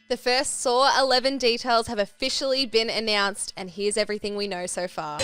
The first Saw 11 details have officially been announced, and here's everything we know so far.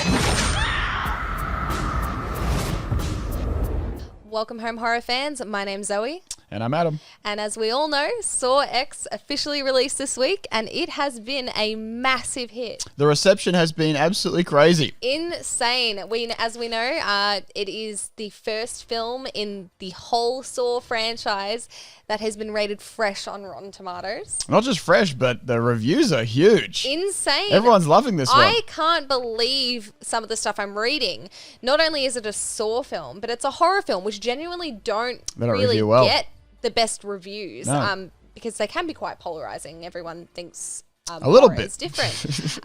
Welcome home, horror fans. My name's Zoe. And I'm Adam. And as we all know, sawx officially released this week, and it has been a massive hit. The reception has been absolutely crazy. Insane. As we know, it is the first film in the whole Saw franchise that has been rated fresh on Rotten Tomatoes. Not just fresh, but the reviews are huge. Insane. Everyone's loving this one. I can't believe some of the stuff I'm reading. Not only is it a Saw film, but it's a horror film, which genuinely don't really get the best reviews, because they can be quite polarizing. Everyone thinks a little bit is different.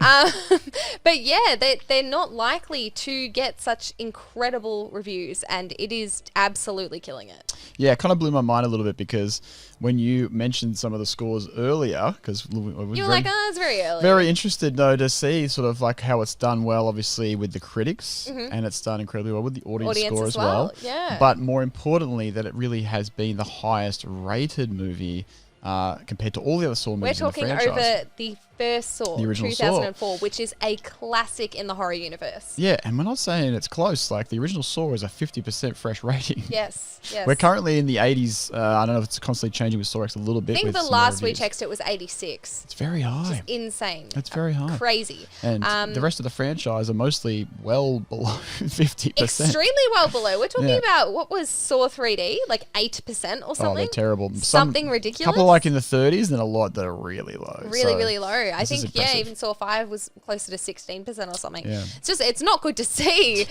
But yeah, they're not likely to get such incredible reviews, and it is absolutely killing it. Yeah, it kind of blew my mind a little bit, because when you mentioned some of the scores earlier, because you were like, oh, it's very early. Very interested though to see sort of like how it's done well, obviously with the critics, and it's done incredibly well with the audience score as well. Yeah. But more importantly, that it really has been the highest rated movie compared to all the other Saw movies. We're talking in the franchise. over the first Saw, the original 2004, Saw, which is a classic in the horror universe. Yeah, and we're not saying it's close. Like, the original Saw is a 50% fresh rating. Yes, yes. We're currently in the 80s. I don't know if it's constantly changing with sawx a little bit. I think the last we checked, it was 86. It's very high. Which is insane. It's very high. Crazy. And the rest of the franchise are mostly well below 50%. Extremely well below. We're talking about, what was Saw 3D? Like 8% or something? Oh, they're terrible. Something ridiculous. A couple like in the 30s, and a lot that are really low. Really low. I think, even Saw 5 was closer to 16% or something. Yeah. It's not good to see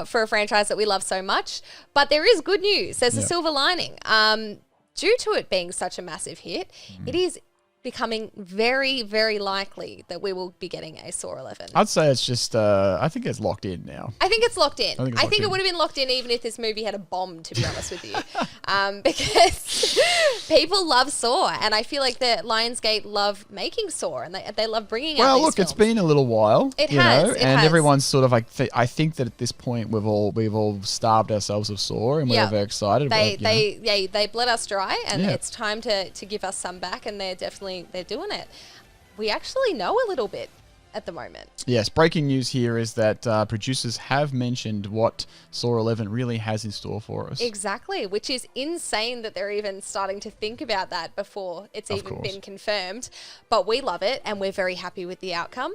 for a franchise that we love so much. But there is good news. There's a silver lining. Due to it being such a massive hit, it is becoming very, very likely that we will be getting a Saw 11. I'd say it's just, I think it's locked in now. I think it's locked in. I think it would have been locked in even if this movie had a bomb, to be honest with you. Because people love Saw, and I feel like the Lionsgate love making Saw, and they love bringing out these films. It's been a little while. It has. Everyone's sort of like, I think that at this point we've all starved ourselves of Saw, and we're very excited. They bled us dry, and it's time to give us some back, and they're doing it. We actually know a little bit at the moment. Yes, breaking news here is that producers have mentioned what Saw 11 really has in store for us. Exactly, which is insane that they're even starting to think about that before it's even been confirmed. But we love it, and we're very happy with the outcome.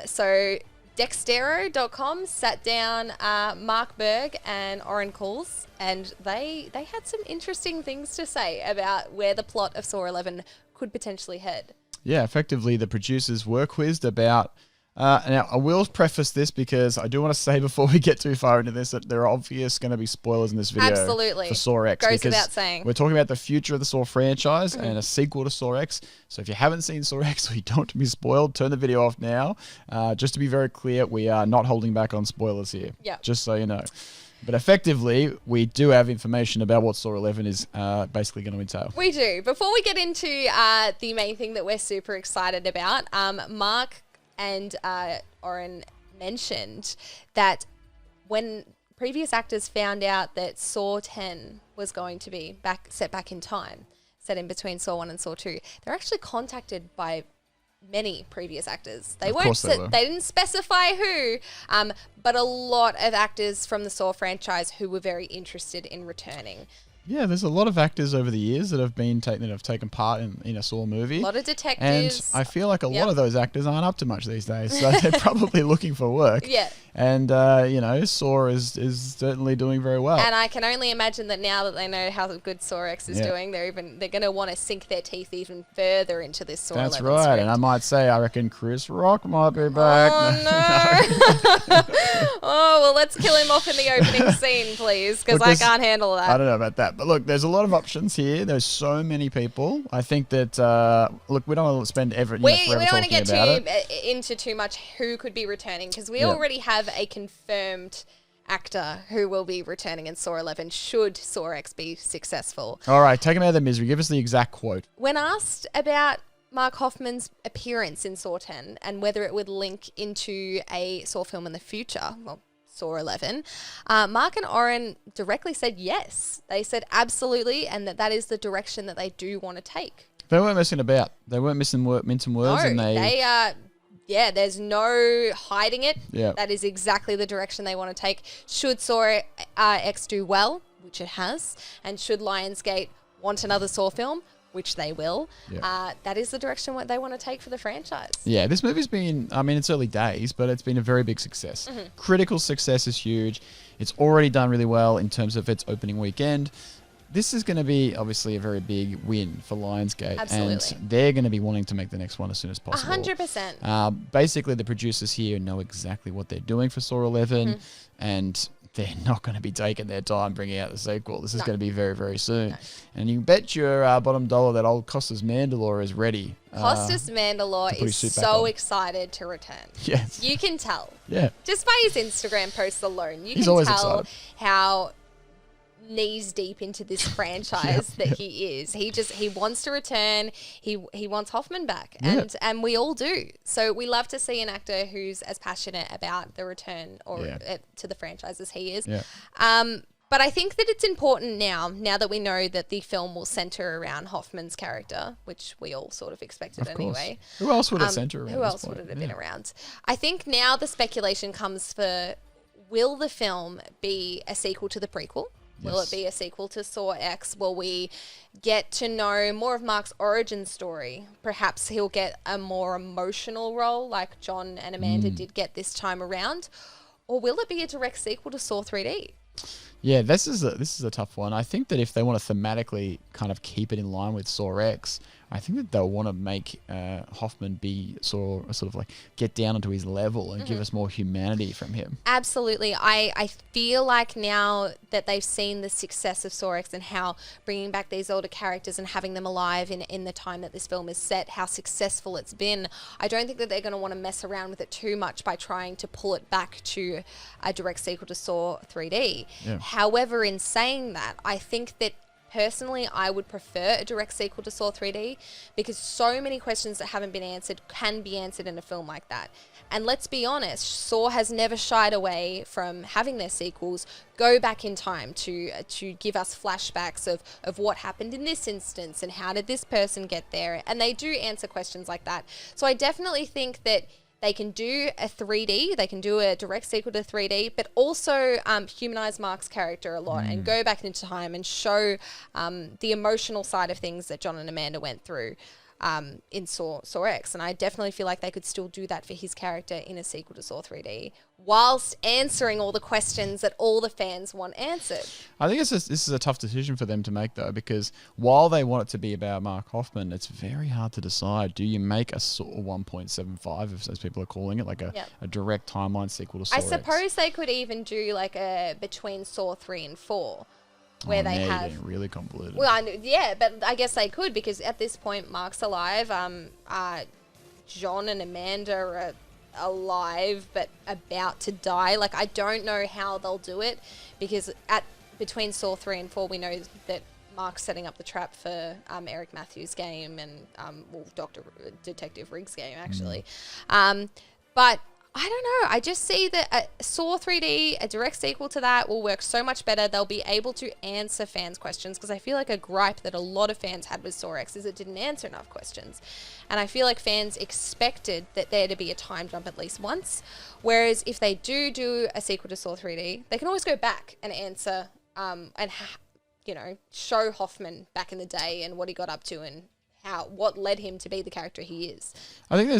So Dextero.com sat down Mark Berg and Oren Coles, and they had some interesting things to say about where the plot of Saw 11 could potentially head. Yeah, effectively the producers were quizzed about, now I will preface this because I do want to say before we get too far into this that there are obvious going to be spoilers in this video. Absolutely. For sawx. Goes without saying. We're talking about the future of the Saw franchise and a sequel to sawx. So if you haven't seen sawx or you don't want to be spoiled, turn the video off now. Just to be very clear, we are not holding back on spoilers here. Yeah. Just so you know. But effectively, we do have information about what Saw 11 is basically going to entail. We do. Before we get into the main thing that we're super excited about, Mark and Oren mentioned that when previous actors found out that Saw 10 was going to be set back in time, set in between Saw 1 and Saw 2, they're actually contacted by many previous actors. They didn't specify who, but a lot of actors from the Saw franchise who were very interested in returning. Yeah, there's a lot of actors over the years that have taken part in a Saw movie. A lot of detectives. And I feel like a lot of those actors aren't up to much these days, so they're probably looking for work. Yeah. And, Saw is certainly doing very well. And I can only imagine that now that they know how good sawx is doing, they're going to want to sink their teeth even further into this Saw 11 That's right. script. And I might say, I reckon Chris Rock might be back. Oh, no. Oh, well, let's kill him off in the opening scene, please, because I can't handle that. I don't know about that. But look, there's a lot of options here. There's so many people. I think that, we don't want to spend forever we don't want to get into too much who could be returning, because we already have a confirmed actor who will be returning in Saw 11 should sawx be successful. All right, take him out of the misery. Give us the exact quote. When asked about Mark Hoffman's appearance in Saw 10 and whether it would link into a Saw film in the future, well, Saw 11, Mark and Oren directly said yes. They said absolutely, and that is the direction that they do want to take. They weren't messing about. They weren't mincing words, and they yeah, there's no hiding it. Yeah. That is exactly the direction they want to take. Should Saw X do well, which it has, and should Lionsgate want another Saw film, which they will, that is the direction what they want to take for the franchise. Yeah, this movie's been, I mean, it's early days, but it's been a very big success. Critical success is huge. It's already done really well in terms of its opening weekend. This is going to be obviously a very big win for Lionsgate. Absolutely. And they're going to be wanting to make the next one as soon as possible. 100%. Basically, the producers here know exactly what they're doing for Saw 11, and they're not going to be taking their time bringing out the sequel. This is going to be very, very soon. And you bet your bottom dollar that old Costas Mandylor is ready. Costas Mandylor is so excited to return. Yes. You can tell. Yeah. Just by his Instagram posts alone, you He's can always tell excited. how knees deep into this franchise that he is. He wants to return. He wants Hoffman back, and we all do. So we love to see an actor who's as passionate about the return or to the franchise as he is. Yeah. But I think that it's important now that we know that the film will center around Hoffman's character, which we all sort of expected anyway. Who else would it center around? Who else would it have been around? I think now the speculation comes for, will the film be a sequel to the prequel? Will it be a sequel to Saw X? Will we get to know more of Mark's origin story? Perhaps he'll get a more emotional role like John and Amanda did get this time around. Or will it be a direct sequel to Saw 3D? Yeah, this is a tough one. I think that if they want to thematically kind of keep it in line with Saw X, I think that they'll want to make Hoffman be sort of like get down onto his level and give us more humanity from him. Absolutely. I feel like now that they've seen the success of Saw X and how bringing back these older characters and having them alive in the time that this film is set, how successful it's been, I don't think that they're going to want to mess around with it too much by trying to pull it back to a direct sequel to Saw 3D. Yeah. However, in saying that, I think that personally, I would prefer a direct sequel to Saw 3D because so many questions that haven't been answered can be answered in a film like that. And let's be honest, Saw has never shied away from having their sequels go back in time to give us flashbacks of what happened in this instance and how did this person get there. And they do answer questions like that. So I definitely think that they can do a 3D, they can do a direct sequel to 3D, but also humanize Mark's character a lot and go back into time and show the emotional side of things that John and Amanda went through in Saw X. And I definitely feel like they could still do that for his character in a sequel to Saw 3D, whilst answering all the questions that all the fans want answered. I think this is a tough decision for them to make, though, because while they want it to be about Mark Hoffman, it's very hard to decide. Do you make a Saw 1.75, as people are calling it, like a direct timeline sequel to Saw X? I suppose they could even do like a between Saw 3 and 4. Where they have really convoluted. Well, but I guess they could because at this point Mark's alive. John and Amanda are alive but about to die. Like I don't know how they'll do it because between Saw 3 and 4 we know that Mark's setting up the trap for Eric Matthews' game and Detective Riggs' game actually. But I don't know. I just see that Saw 3D, a direct sequel to that, will work so much better. They'll be able to answer fans' questions because I feel like a gripe that a lot of fans had with Saw X is it didn't answer enough questions. And I feel like fans expected that there to be a time jump at least once. Whereas if they do a sequel to Saw 3D, they can always go back and answer show Hoffman back in the day and what he got up to and what led him to be the character he is. I think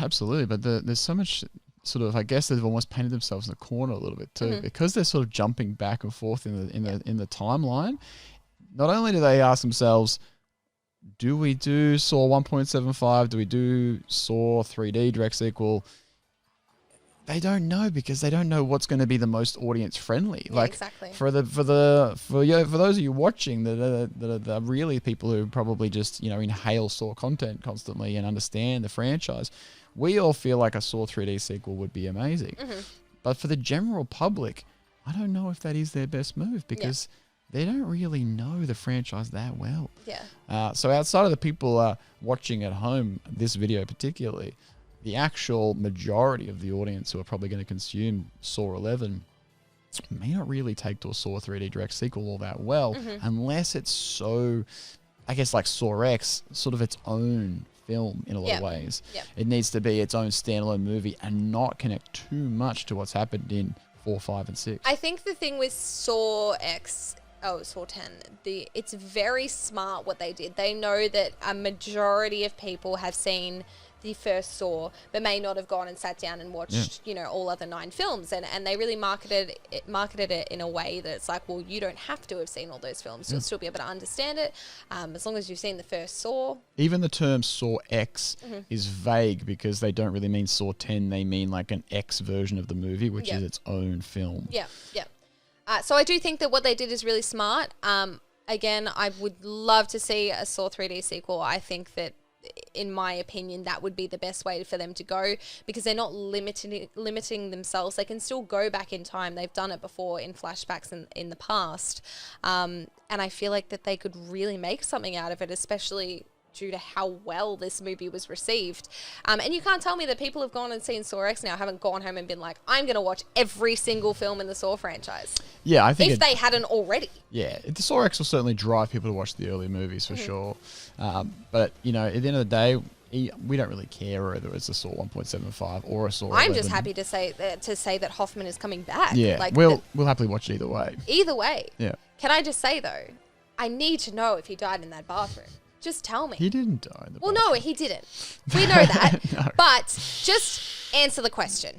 absolutely. But there's so much sort of, I guess they've almost painted themselves in the corner a little bit too, because they're sort of jumping back and forth in the timeline. Not only do they ask themselves, do we do Saw 1.75? Do we do Saw 3D direct sequel? They don't know because they don't know what's going to be the most audience friendly. Yeah, exactly. For those of you watching that are really people who probably just inhale Saw content constantly and understand the franchise, we all feel like a Saw 3D sequel would be amazing. But for the general public, I don't know if that is their best move because they don't really know the franchise that well. Yeah. So outside of the people watching at home, this video particularly, the actual majority of the audience who are probably going to consume Saw 11 may not really take to a Saw 3D direct sequel all that well, unless it's so I guess like sawx, sort of its own film in a lot of ways. Yep. It needs to be its own standalone movie and not connect too much to what's happened in 4, 5, and 6. I think the thing with Saw 10, it's very smart what they did. They know that a majority of people have seen the first Saw, but may not have gone and sat down and watched, all other 9 films. And they really marketed it in a way that it's like, well, you don't have to have seen all those films. You'll still be able to understand it as long as you've seen the first Saw. Even the term sawx is vague because they don't really mean Saw 10. They mean like an X version of the movie, which is its own film. Yeah. So I do think that what they did is really smart. Again, I would love to see a Saw 3D sequel. I think that, in my opinion, that would be the best way for them to go because they're not limiting themselves. They can still go back in time. They've done it before in flashbacks in the past. And I feel like that they could really make something out of it, especially due to how well this movie was received. And you can't tell me that people have gone and seen Saw X now haven't gone home and been like, I'm going to watch every single film in the Saw franchise. Yeah, I think if they hadn't already. Yeah, the Saw X will certainly drive people to watch the early movies for sure. But, at the end of the day, we don't really care whether it's a Saw 1.75 or a Saw 11. I'm just happy to say that Hoffman is coming back. Yeah, we'll happily watch it either way. Either way. Yeah. Can I just say, though, I need to know if he died in that bathroom. Just tell me. He didn't die in the bathroom. bathroom. No, he didn't. We know that. No. But just answer the question.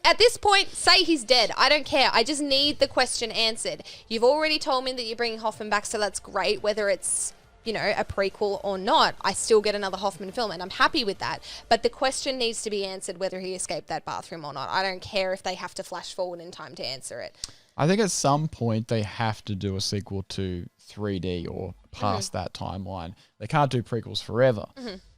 At this point, say he's dead. I don't care. I just need the question answered. You've already told me that you're bringing Hoffman back, so that's great. Whether it's, a prequel or not, I still get another Hoffman film, and I'm happy with that. But the question needs to be answered whether he escaped that bathroom or not. I don't care if they have to flash forward in time to answer it. I think at some point they have to do a sequel to 3D or past that timeline. They can't do prequels forever.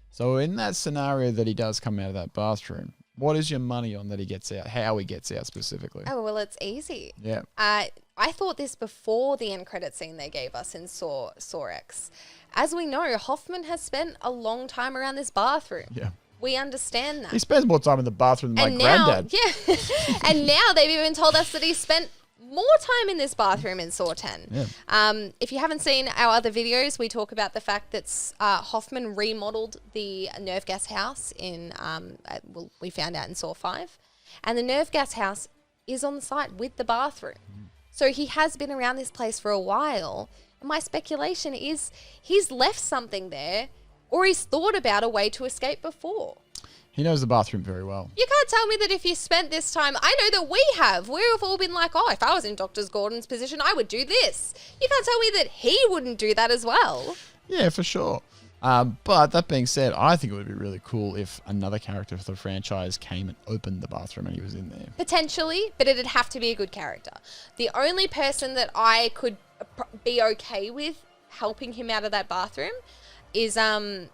So in that scenario that he does come out of that bathroom, what is your money on that he gets out? How he gets out specifically? Oh, well, it's easy. Yeah. I thought this before the end credit scene they gave us in Saw X. As we know, Hoffman has spent a long time around this bathroom. Yeah. We understand that. He spends more time in the bathroom than my granddad. Yeah. And now they've even told us that he spent more time in this bathroom in Saw 10. Yeah. If you haven't seen our other videos, we talk about the fact that Hoffman remodeled the nerve gas house we found out in Saw 5. And the nerve gas house is on the site with the bathroom. So he has been around this place for a while. And my speculation is he's left something there or he's thought about a way to escape before. He knows the bathroom very well. You can't tell me that if you spent this time... I know that we have. We've all been like, if I was in Dr. Gordon's position, I would do this. You can't tell me that he wouldn't do that as well. Yeah, for sure. But that being said, I think it would be really cool if another character for the franchise came and opened the bathroom and he was in there. Potentially, but it'd have to be a good character. The only person that I could be okay with helping him out of that bathroom is Logan.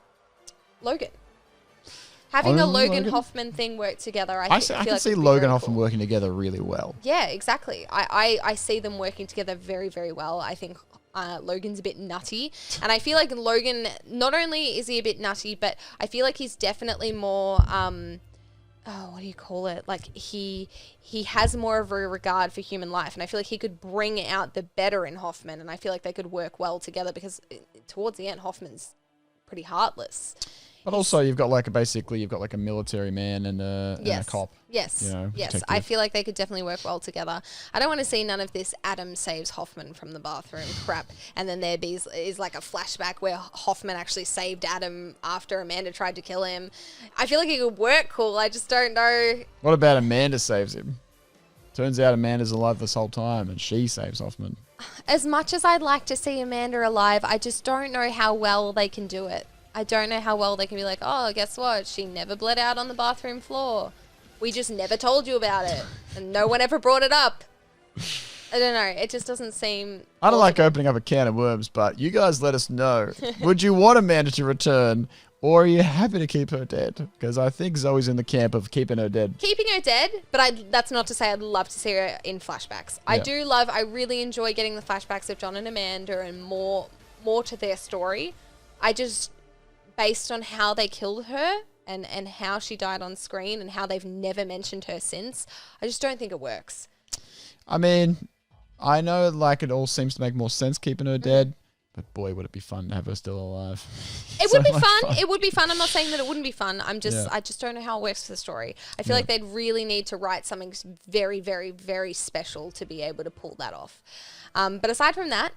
Having a Logan Hoffman thing work together, I can see Logan Hoffman working together really well. Yeah, exactly. I see them working together very, very well. I think Logan's a bit nutty. And I feel like Logan, not only is he a bit nutty, but I feel like he's definitely more, what do you call it? Like he has more of a regard for human life. And I feel like he could bring out the better in Hoffman. And I feel like they could work well together because towards the end, Hoffman's pretty heartless. But also, you've got like a military man and a cop. Yes. Yes. Detective. I feel like they could definitely work well together. I don't want to see none of this Adam saves Hoffman from the bathroom crap. And then there is like a flashback where Hoffman actually saved Adam after Amanda tried to kill him. I feel like it could work cool. I just don't know. What about Amanda saves him? Turns out Amanda's alive this whole time and she saves Hoffman. As much as I'd like to see Amanda alive, I just don't know how well they can do it. I don't know how well they can be like, guess what? She never bled out on the bathroom floor. We just never told you about it. And no one ever brought it up. I don't know. It just doesn't seem... I don't like opening up a can of worms, but you guys let us know. Would you want Amanda to return, or are you happy to keep her dead? Because I think Zoe's in the camp of keeping her dead. Keeping her dead, but that's not to say I'd love to see her in flashbacks. Yeah. I really enjoy getting the flashbacks of John and Amanda and more to their story. Based on how they killed her and how she died on screen and how they've never mentioned her since, I just don't think it works. I mean, I know like it all seems to make more sense keeping her dead, But boy, would it be fun to have her still alive. It would be fun. It would be fun. I'm not saying that it wouldn't be fun. I just don't know how it works for the story. I feel like they'd really need to write something very, very, very special to be able to pull that off. But aside from that,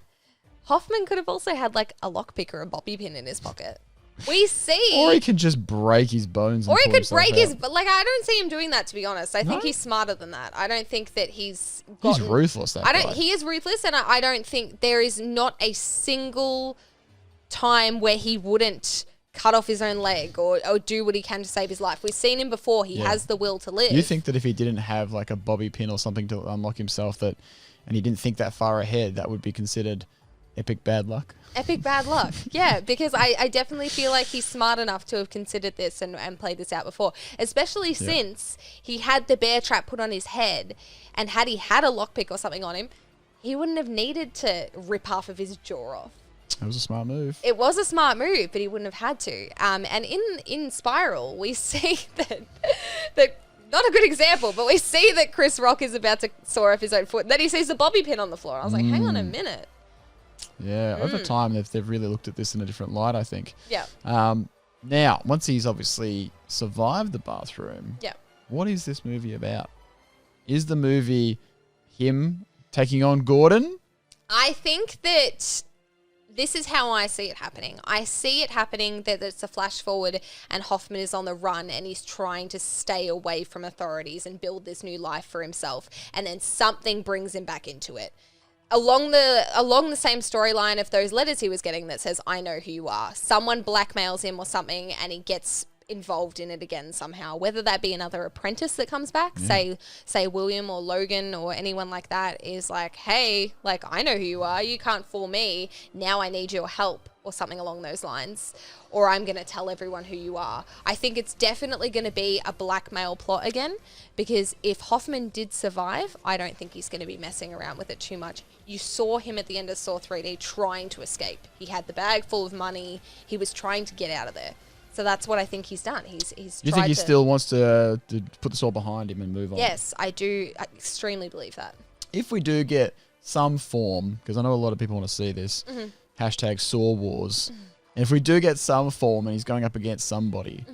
Hoffman could have also had like a lockpick or a bobby pin in his pocket. We see. Or he could just break his bones. Or he could break his. But like, I don't see him doing that. To be honest, I think he's smarter than that. I don't think that he's ruthless. That guy. He is ruthless, and I don't think there is not a single time where he wouldn't cut off his own leg or do what he can to save his life. We've seen him before. He has the will to live. You think that if he didn't have like a bobby pin or something to unlock himself, and he didn't think that far ahead, that would be considered epic bad luck? Epic bad luck. Yeah, because I definitely feel like he's smart enough to have considered this and played this out before, especially since he had the bear trap put on his head, and had he had a lockpick or something on him, he wouldn't have needed to rip half of his jaw off. It was a smart move. It was a smart move, but he wouldn't have had to. And in Spiral, we see that not a good example, but we see that Chris Rock is about to saw off his own foot, and then he sees the bobby pin on the floor. I was like, hang on a minute. Yeah, over time, they've really looked at this in a different light, I think. Yeah. Now, once he's obviously survived the bathroom, what is this movie about? Is the movie him taking on Gordon? I think that this is how I see it happening. I see it happening that it's a flash forward and Hoffman is on the run and he's trying to stay away from authorities and build this new life for himself, and then something brings him back into it. Along the same storyline of those letters he was getting that says, I know who you are. Someone blackmails him or something and he gets involved in it again somehow, whether that be another apprentice that comes back, say William or Logan or anyone like that is like, hey, like, I know who you are, you can't fool me, now I need your help, or something along those lines, or I'm going to tell everyone who you are. I think it's definitely going to be a blackmail plot again, because if Hoffman did survive, I don't think he's going to be messing around with it too much. You saw him at the end of Saw 3D trying to escape. He had the bag full of money, he was trying to get out of there. So that's what I think he's done. He's You think he still wants to put this all behind him and move on? Yes, I do. I extremely believe that. If we do get some form, because I know a lot of people want to see this, hashtag Saw Wars, and if we do get some form and he's going up against somebody,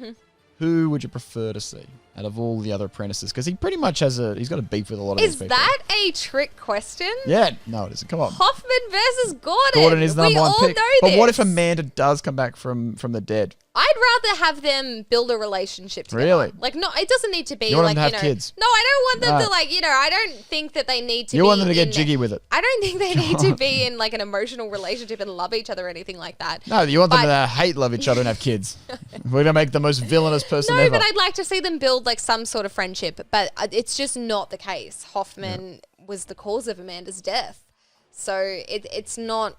who would you prefer to see out of all the other apprentices? Because he pretty much he's got a beef with a lot of these people. Is that a trick question? Yeah, no, it isn't. Come on. Hoffman versus Gordon. Gordon is the number one pick. Know but this. What if Amanda does come back from the dead? I'd rather have them build a relationship together. Really? Like, no, it doesn't need to be you want like, them to have kids? No, I don't want them to, like, I don't think that they need to You want them to get jiggy with it? I don't think they need to be in, like, an emotional relationship and love each other or anything like that. No, you want them to hate love each other and have kids. We're going to make the most villainous person ever. No, but I'd like to see them build, like, some sort of friendship. But it's just not the case. Hoffman was the cause of Amanda's death. So it's not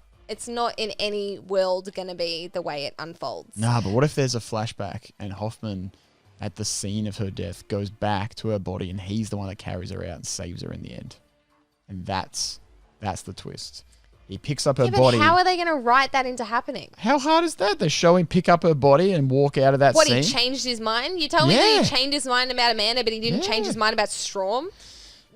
in any world going to be the way it unfolds. Nah, but what if there's a flashback and Hoffman, at the scene of her death, goes back to her body and he's the one that carries her out and saves her in the end? And that's the twist. He picks up her body. How are they going to write that into happening? How hard is that? They show him pick up her body and walk out of that scene. What, he changed his mind? You tell me that he changed his mind about Amanda, but he didn't change his mind about Strom?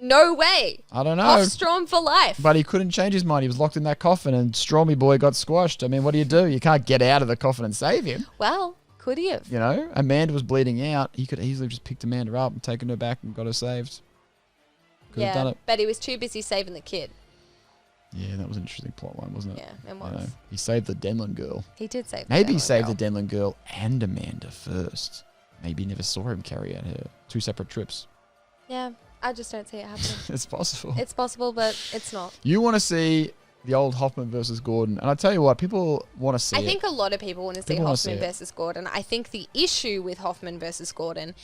No way. I don't know. Off Strom for life. But he couldn't change his mind. He was locked in that coffin and Stromy boy got squashed. I mean, what do? You can't get out of the coffin and save him. Well, could he have? Amanda was bleeding out. He could easily just picked Amanda up and taken her back and got her saved. Could have done it. But he was too busy saving the kid. Yeah, that was an interesting plot line, wasn't it? Yeah, it was. He saved the Denlin girl. He did save Maybe he saved the Denlin girl and Amanda first. Maybe he never saw him carry out her 2 separate trips. Yeah, I just don't see it happening. It's possible. It's possible, but it's not. You want to see the old Hoffman versus Gordon. And I tell you what, people want to see it. I think a lot of people want to see Hoffman versus Gordon. I think the issue with Hoffman versus Gordon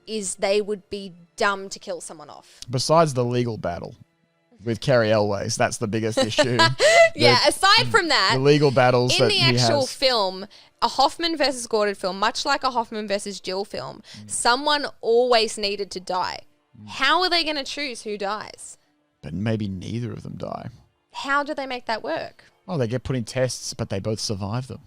is they would be dumb to kill someone off. Besides the legal battle with Carrie Elways, that's the biggest issue. Aside from that, the legal battles in the actual film, a Hoffman versus Gordon film, much like a Hoffman versus Jill film, someone always needed to die. How are they going to choose who dies? But maybe neither of them die. How do they make that work? Oh, they get put in tests, but they both survive them.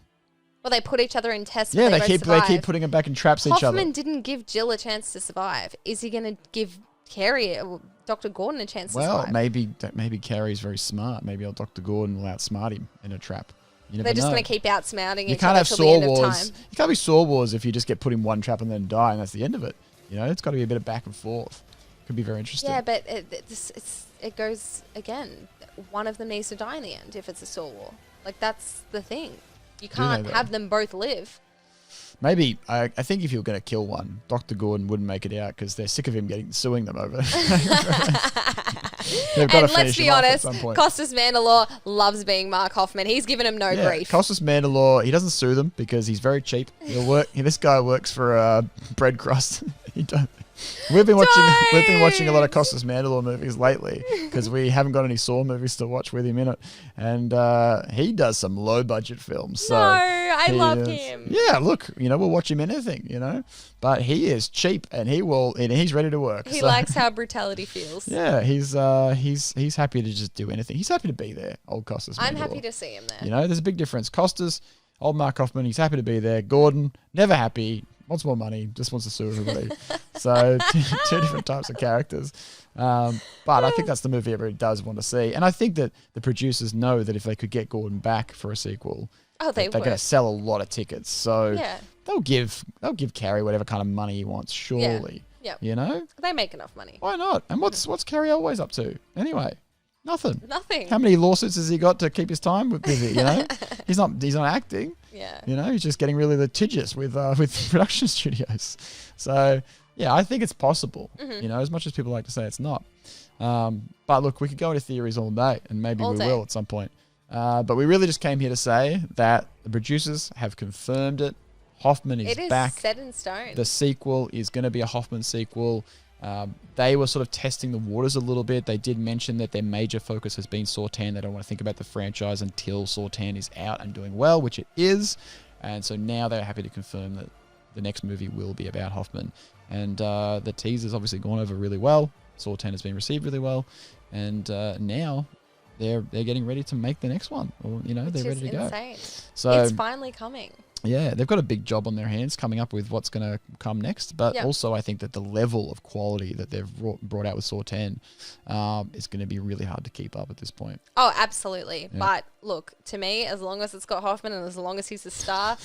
Well, they put each other in tests. Yeah, but they keep putting them back in traps each other. Hoffman didn't give Jill a chance to survive. Is he going to give Carrie, Dr. Gordon, a chance to survive? Well, maybe Carrie's very smart. Maybe Dr. Gordon will outsmart him in a trap. You never They're just know. going to keep outsmarting You each can't other have till Saw the end of Wars. time. You can't be Saw Wars if you just get put in one trap and then die, and that's the end of it. You know, it's got to be a bit of back and forth. Could be very interesting. Yeah, but it goes again. One of them needs to die in the end if it's a Saw War. Like, that's the thing. You can't have them both live. Maybe, I think if you were going to kill one, Dr. Gordon wouldn't make it out because they're sick of him suing them over. And let's be honest, Costas Mandylor loves being Mark Hoffman. He's given him no grief. Costas Mandylor, he doesn't sue them because he's very cheap. He'll work. This guy works for bread crust. He don't. We've been watching a lot of Costas Mandylor movies lately because we haven't got any Saw movies to watch with him in it, and he does some low budget films. So I love him. Yeah, look, we'll watch him in anything, but he is cheap and he's ready to work. He likes how brutality feels. Yeah, he's happy to just do anything. He's happy to be there. Old Costas Mandylor. I'm happy to see him there. There's a big difference. Costas, old Mark Hoffman, he's happy to be there. Gordon, never happy. Wants more money, just wants to sue everybody. So two different types of characters. But I think that's the movie everybody does want to see. And I think that the producers know that if they could get Gordon back for a sequel, they're going to sell a lot of tickets. So they'll give Carrie whatever kind of money he wants, surely. Yeah. They make enough money. Why not? And what's Carrie always up to? Anyway. Nothing. Nothing. How many lawsuits has he got to keep his time busy? He's not acting. Yeah. He's just getting really litigious with production studios. So yeah, I think it's possible. Mm-hmm. As much as people like to say it's not. But look, we could go into theories all day, and maybe we will at some point. But we really just came here to say that the producers have confirmed it. Hoffman is back. It is set in stone. The sequel is going to be a Hoffman sequel. They were sort of testing the waters a little bit. They did mention that their major focus has been Saw 10. They don't want to think about the franchise until Saw 10 is out and doing well, which it is. And so now they're happy to confirm that the next movie will be about Hoffman. And the teaser's obviously gone over really well. Saw 10 has been received really well. And now they're getting ready to make the next one. Or, they're ready to go. So it's finally coming. Yeah, they've got a big job on their hands coming up with what's going to come next. But also I think that the level of quality that they've brought out with Saw 10 is going to be really hard to keep up at this point. Oh, absolutely. Yeah. But look, to me, as long as it's got Hoffman and as long as he's a star,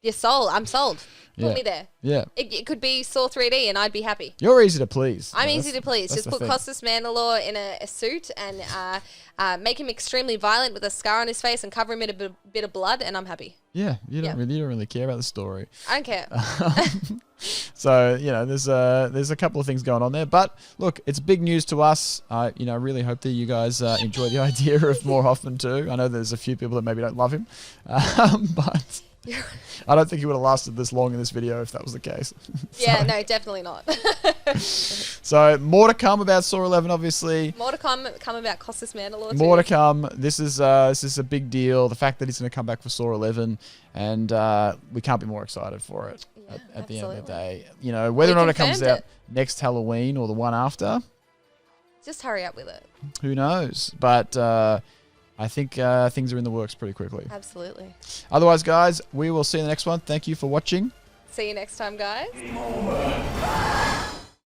you're sold. I'm sold. Put me there. Yeah. It could be Saw 3D and I'd be happy. You're easy to please. I'm easy to please. Just put Costas Mandylor in a suit and make him extremely violent with a scar on his face and cover him in a bit of blood and I'm happy. Yeah, you don't really care about the story. I don't care. So, there's a couple of things going on there. But look, it's big news to us. I really hope that you guys enjoy the idea of more Hoffman too. I know there's a few people that maybe don't love him. But I don't think he would have lasted this long in this video if that was the case. Yeah, no, definitely not. So more to come about Saw 11, obviously. More to come about Costas Mandylor. More to come. This is a big deal. The fact that he's going to come back for Saw 11, and we can't be more excited for it. At the end of the day, whether or not it comes out next Halloween or the one after, just hurry up with it. Who knows? But I think things are in the works pretty quickly. Absolutely. Otherwise, guys, we will see you in the next one. Thank you for watching. See you next time, guys.